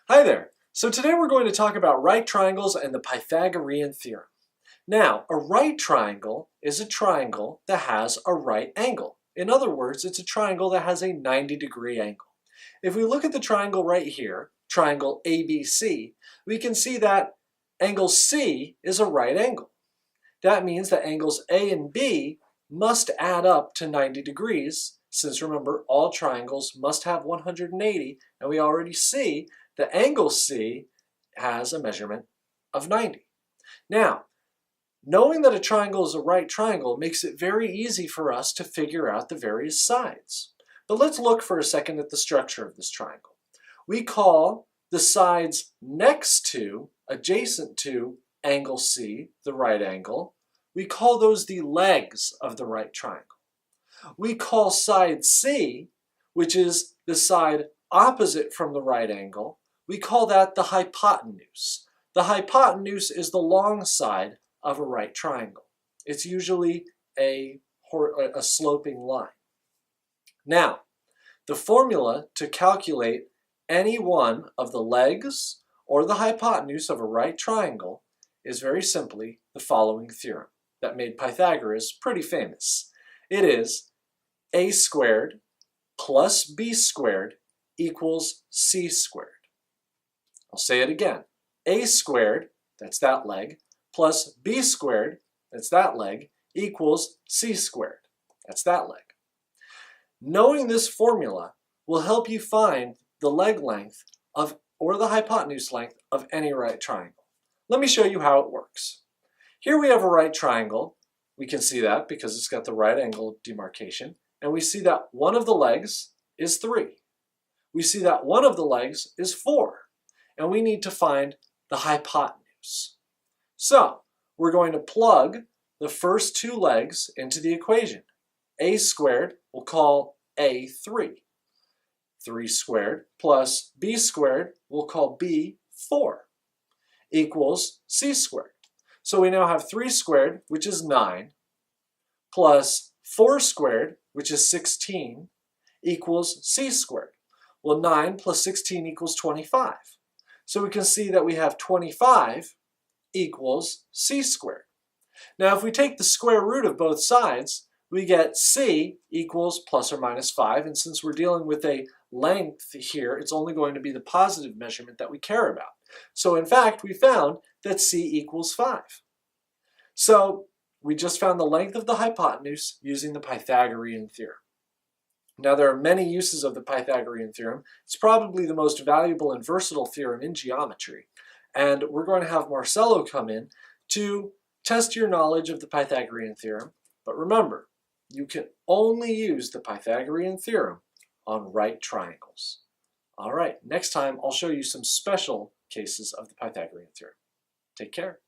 Hi there. So today we're going to talk about right triangles and the Pythagorean theorem. Now, a right triangle is a triangle that has a right angle. In other words, it's a triangle that has a 90-degree angle. If we look at the triangle right here, triangle ABC, we can see that angle C is a right angle. That means that angles A and B must add up to 90 degrees, since remember, all triangles must have 180, and we already see that angle C has a measurement of 90. Now, knowing that a triangle is a right triangle makes it very easy for us to figure out the various sides. But let's look for a second at the structure of this triangle. We call the sides next to, adjacent to, angle C, the right angle, we call those the legs of the right triangle. We call side C, which is the side opposite from the right angle, we call that the hypotenuse. The hypotenuse is the long side of a right triangle. It's usually a sloping line. Now, the formula to calculate any one of the legs or the hypotenuse of a right triangle is very simply the following theorem that made Pythagoras pretty famous. It is a squared plus b squared equals c squared. I'll say it again. A squared, that's that leg, plus b squared, that's that leg, equals c squared. That's that leg. Knowing this formula will help you find the leg length of, or the hypotenuse length of any right triangle. Let me show you how it works. Here we have a right triangle. We can see that because it's got the right angle demarcation. And we see that one of the legs is 3. We see that one of the legs is 4. And we need to find the hypotenuse. So we're going to plug the first 2 legs into the equation. A squared we'll call A3. 3 squared plus b squared we'll call B4 equals c squared. So we now have 3 squared, which is 9, plus 4 squared, which is 16, equals c squared. Well, 9 plus 16 equals 25. So we can see that we have 25 equals c squared. Now, if we take the square root of both sides, we get c equals plus or minus 5. And since we're dealing with a length here, it's only going to be the positive measurement that we care about. So in fact, we found that c equals 5. So we just found the length of the hypotenuse using the Pythagorean theorem. Now, there are many uses of the Pythagorean theorem. It's probably the most valuable and versatile theorem in geometry. And we're going to have Marcelo come in to test your knowledge of the Pythagorean theorem. But remember, you can only use the Pythagorean theorem on right triangles. All right, next time I'll show you some special cases of the Pythagorean theorem. Take care.